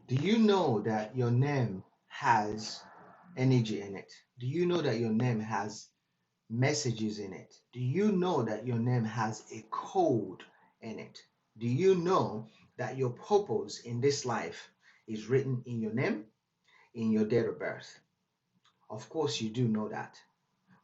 Do you know that your name has energy in it? Do you know that your name has messages in it? Do you know that your name has a code in it? Do you know that your purpose in this life is written in your name, in your date of birth? Of course, you do know that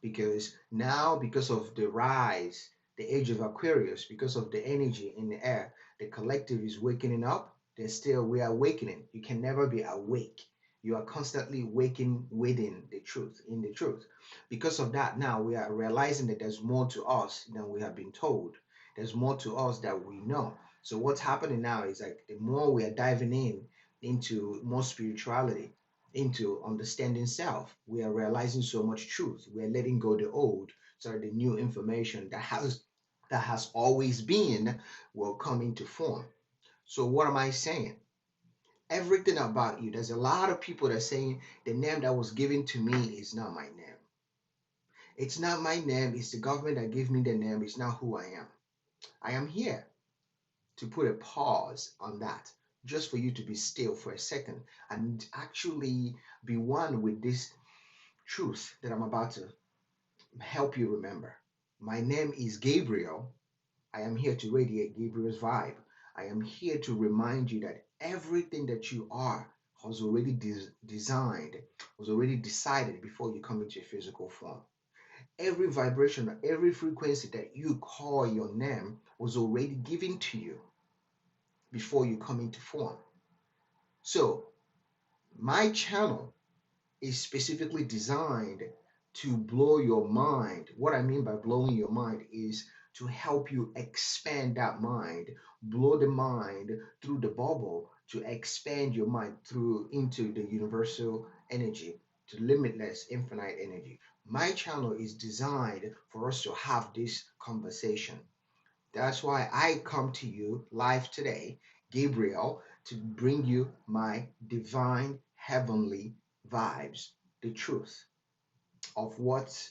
because now, because of the rise, the age of Aquarius, because of the energy in the air, the collective is waking up. Then still, we are awakening. You can never be awake. You are constantly waking within the truth, in the truth. Because of that, now we are realizing that there's more to us than we have been told. There's more to us that we know. So what's happening now is like the more we are diving in into more spirituality, into understanding self, we are realizing so much truth. We are letting go the old so that the new information that has always been will come into form. So what am I saying? Everything about you. There's a lot of people that are saying the name that was given to me is not my name. It's not my name. It's the government that gave me the name. It's not who I am. I am here to put a pause on that, just for you to be still for a second and actually be one with this truth that I'm about to help you remember. My name is Gabriel. I am here to radiate Gabriel's vibe. I am here to remind you that everything that you are was already designed, was already decided before you come into a physical form. Every vibration, every frequency that you call your name was already given to you before you come into form. So, my channel is specifically designed to blow your mind. What I mean by blowing your mind is to help you expand that mind, blow the mind through the bubble to expand your mind through into the universal energy, to limitless infinite energy. My channel is designed for us to have this conversation. That's why I come to you live today, Gabriel, to bring you my divine heavenly vibes, the truth of what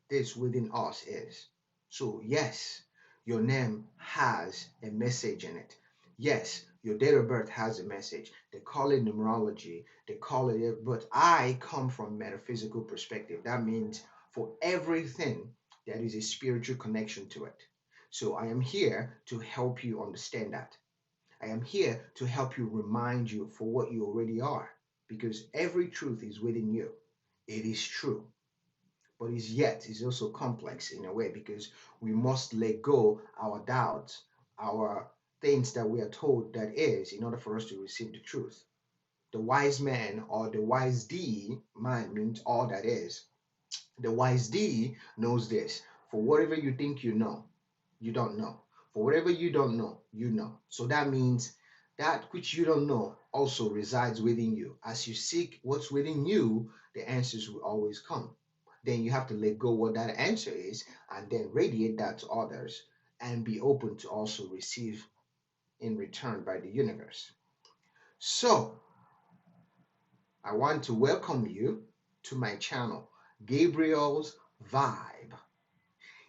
this within us is. So, yes, your name has a message in it. Yes, your date of birth has a message. They call it numerology, they call it, but I come from metaphysical perspective. That means for everything, there is a spiritual connection to it. So, I am here to help you understand that. I am here to help you remind you for what you already are, because every truth is within you. It is true, but is yet is also complex in a way because we must let go our doubts, our things that we are told that is, in order for us to receive the truth. The wise man or the wise D, man means all that is. The wise D knows this. For whatever you think you know, you don't know. For whatever you don't know, you know. So that means that which you don't know also resides within you. As you seek what's within you, the answers will always come. Then you have to let go what that answer is and then radiate that to others and be open to also receive in return by the universe. So, I want to welcome you to my channel, Gabriel's Vibe.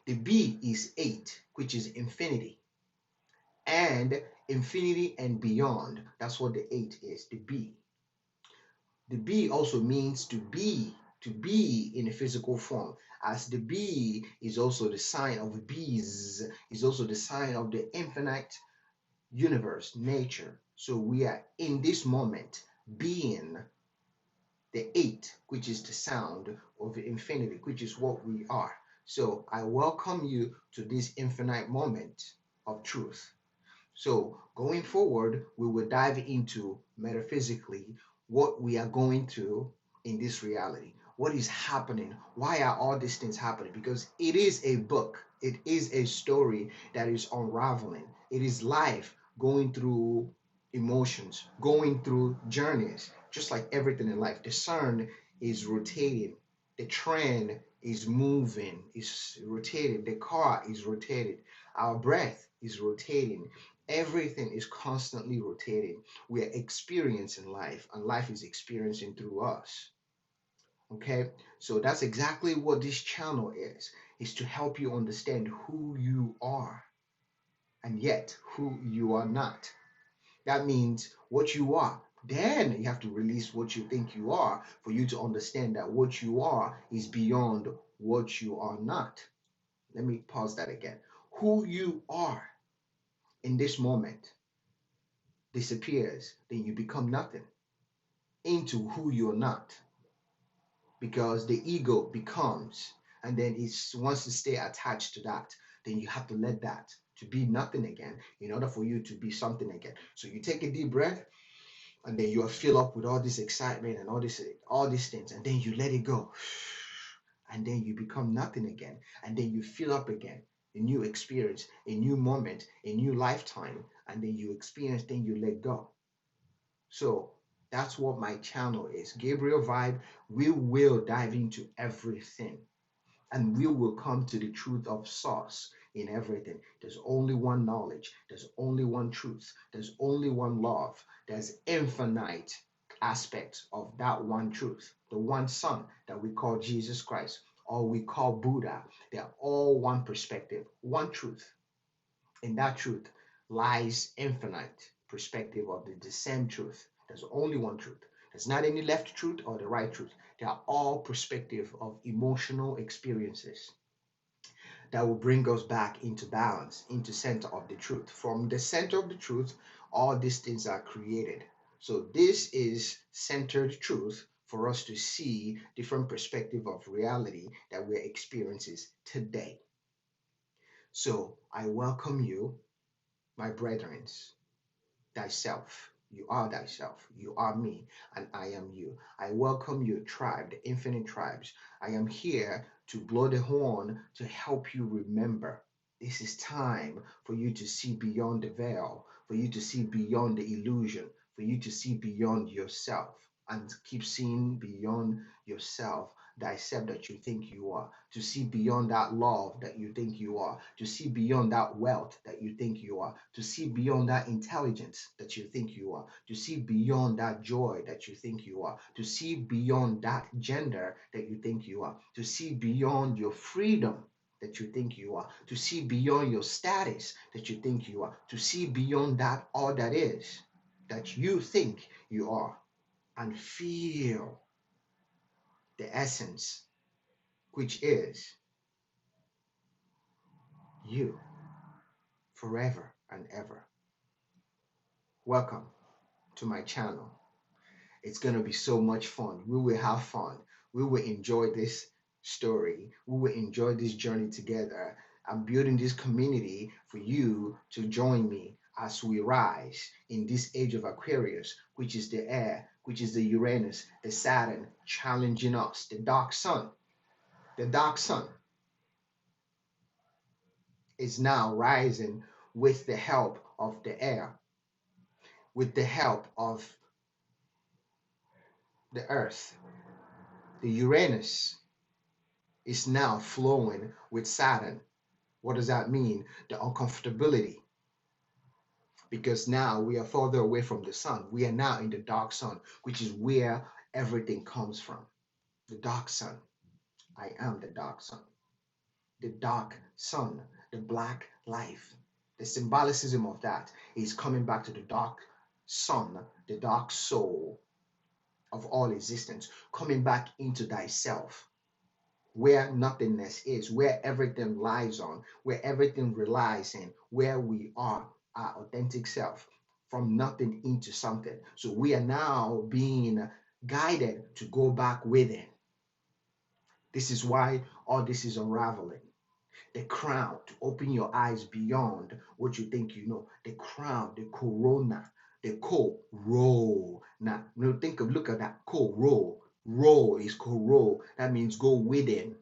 The B is 8, which is infinity. And infinity and beyond. That's what the 8 is, the B. The B also means to be in a physical form, as the B is also the sign of bees, is also the sign of the infinite universe, nature. So we are in this moment being the 8, which is the sound of infinity, which is what we are. So I welcome you to this infinite moment of truth. So, going forward, we will dive into metaphysically what we are going through in this reality. What is happening? Why are all these things happening? Because it is a book, it is a story that is unraveling. It is life going through emotions, going through journeys, just like everything in life. The sun is rotating, the train is moving, is rotating, the car is rotating, our breath is rotating. Everything is constantly rotating. We are experiencing life, and life is experiencing through us. Okay, so that's exactly what this channel is to help you understand who you are and yet who you are not. That means what you are. Then you have to release what you think you are for you to understand that what you are is beyond what you are not. Let me pause that again. Who you are in this moment disappears, then you become nothing into who you're not, because the ego becomes, and then it wants to stay attached to that. Then you have to let that to be nothing again in order for you to be something again. So you take a deep breath, and then you are filled up with all this excitement and all these things, and then you let it go, and then you become nothing again, and then you fill up again, a new experience, a new moment, a new lifetime, and then you experience, then you let go. So that's what my channel is, Gabriel Vibe. We will dive into everything, and we will come to the truth of source in everything. There's only one knowledge, there's only one truth, there's only one love, there's infinite aspects of that one truth. The one Son that we call Jesus Christ, or we call Buddha, they're all one perspective, one truth. In that truth lies infinite perspective of the same truth. There's only one truth. There's not any left truth or the right truth. They are all perspective of emotional experiences that will bring us back into balance, into center of the truth. From the center of the truth, all these things are created. So this is centered truth for us to see different perspective of reality that we're experiencing today. So I welcome you, my brethren, thyself. You are thyself. You are me, and I am you. I welcome your tribe, the infinite tribes. I am here to blow the horn to help you remember. This is time for you to see beyond the veil, for you to see beyond the illusion, for you to see beyond yourself and keep seeing beyond yourself, thyself that you think you are, to see beyond that love that you think you are, to see beyond that wealth that you think you are, to see beyond that intelligence that you think you are, to see beyond that joy that you think you are, to see beyond that gender that you think you are, to see beyond your freedom that you think you are, to see beyond your status that you think you are, to see beyond that all that is that you think you are, and feel the essence, which is you forever and ever. Welcome to my channel. It's going to be so much fun. We will have fun. We will enjoy this story. We will enjoy this journey together. I'm building this community for you to join me as we rise in this age of Aquarius, which is the air, which is the Uranus, the Saturn challenging us, the dark sun. The dark sun is now rising with the help of the air, with the help of the earth. The Uranus is now flowing with Saturn. What does that mean? The uncomfortability. Because now we are further away from the sun. We are now in the dark sun, which is where everything comes from. The dark sun. I am the dark sun. The dark sun, the black life. The symbolicism of that is coming back to the dark sun, the dark soul of all existence, coming back into thyself, where nothingness is, where everything lies on, where everything relies in, where we are our authentic self, from nothing into something. So we are now being guided to go back within. This is why all this is unraveling. The crown, to open your eyes beyond what you think you know. The crown, the corona, the co-roll. Now, look at that co-roll. Roll is co-roll. That means go within.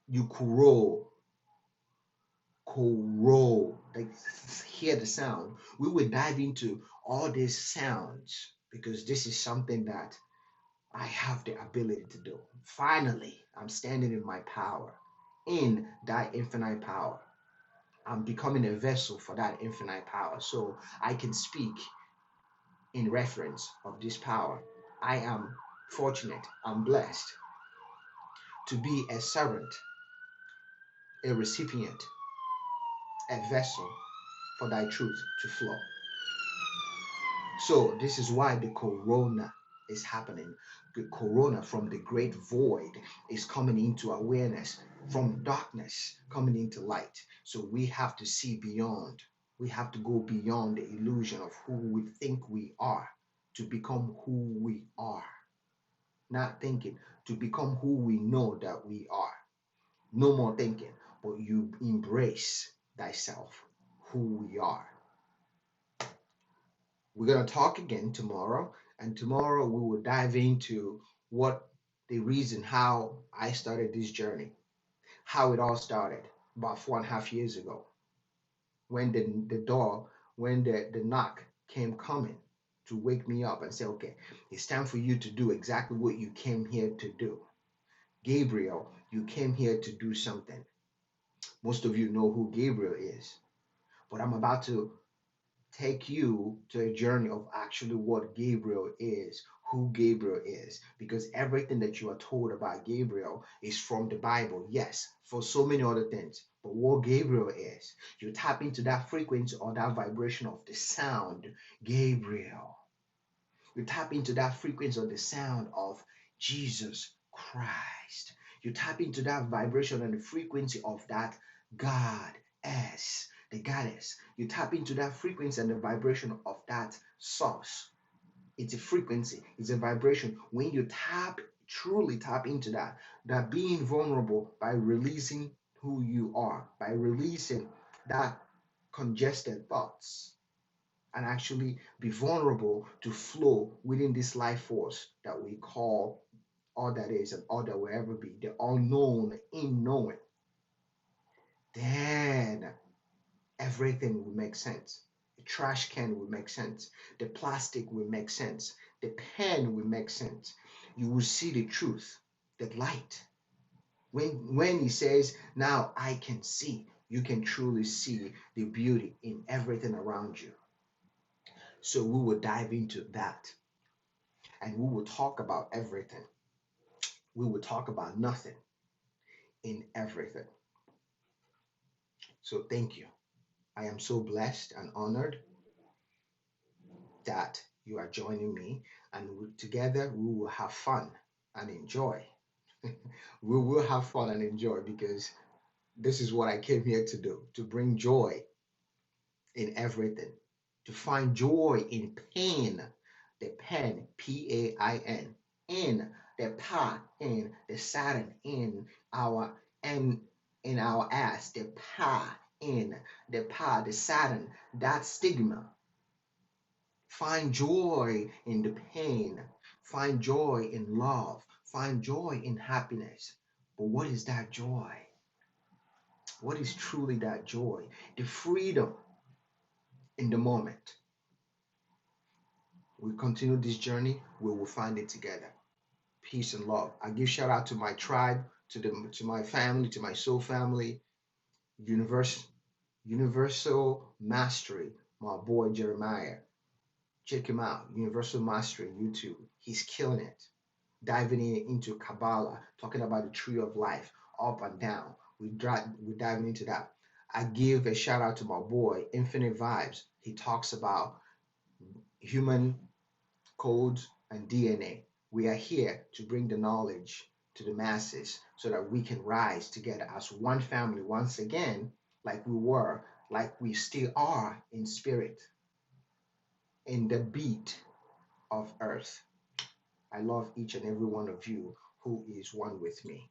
You co-roll. Like, hear the sound. We will dive into all these sounds because this is something that I have the ability to do. Finally, I'm standing in my power, in that infinite power. I'm becoming a vessel for that infinite power. So I can speak in reference of this power. I am fortunate, I'm blessed to be a servant, a recipient, a vessel for thy truth to flow. So this is why the corona is happening. The corona from the great void is coming into awareness, from darkness coming into light. So we have to see beyond. We have to go beyond the illusion of who we think we are to become who we are. Not thinking, to become who we know that we are. No more thinking, but you embrace thyself, who we are. We're going to talk again tomorrow, and tomorrow we will dive into what the reason how I started this journey, how it all started about 4.5 years ago, when the door, when the knock came coming to wake me up and say, okay, it's time for you to do exactly what you came here to do. Gabriel, you came here to do something. Most of you know who Gabriel is, but I'm about to take you to a journey of actually what Gabriel is, who Gabriel is, because everything that you are told about Gabriel is from the Bible, yes, for so many other things. But what Gabriel is, you tap into that frequency or that vibration of the sound, Gabriel. You tap into that frequency or the sound of Jesus Christ. You tap into that vibration and the frequency of that God S, the goddess. You tap into that frequency and the vibration of that source. It's a frequency, it's a vibration. When you truly tap into that being vulnerable by releasing who you are, by releasing that congested thoughts, and actually be vulnerable to flow within this life force that we call all that is and all that will ever be, the unknown in knowing, then everything will make sense. The trash can will make sense. The plastic will make sense. The pen will make sense. You will see the truth, the light. When he says, now I can see, you can truly see the beauty in everything around you. So we will dive into that and we will talk about everything. We will talk about nothing in everything. So thank you. I am so blessed and honored that you are joining me, and together we will have fun and enjoy. We will have fun and enjoy because this is what I came here to do, to bring joy in everything, to find joy in pain. The pen, Pain, in the pa, in the Saturn, in our and in our ass, the pa, in the pa, the Saturn, that stigma. Find joy in the pain. Find joy in love. Find joy in happiness. But what is that joy? What is truly that joy? The freedom in the moment. We continue this journey, we will find it together. Peace and love. I give shout out to my tribe, to my family, to my soul family, universal mastery. My boy Jeremiah. Check him out. Universal Mastery YouTube. He's killing it. Diving into Kabbalah, talking about the tree of life, up and down. We're diving into that. I give a shout out to my boy, Infinite Vibes. He talks about human codes and DNA. We are here to bring the knowledge to the masses so that we can rise together as one family once again, like we were, like we still are in spirit, in the beat of earth. I love each and every one of you who is one with me.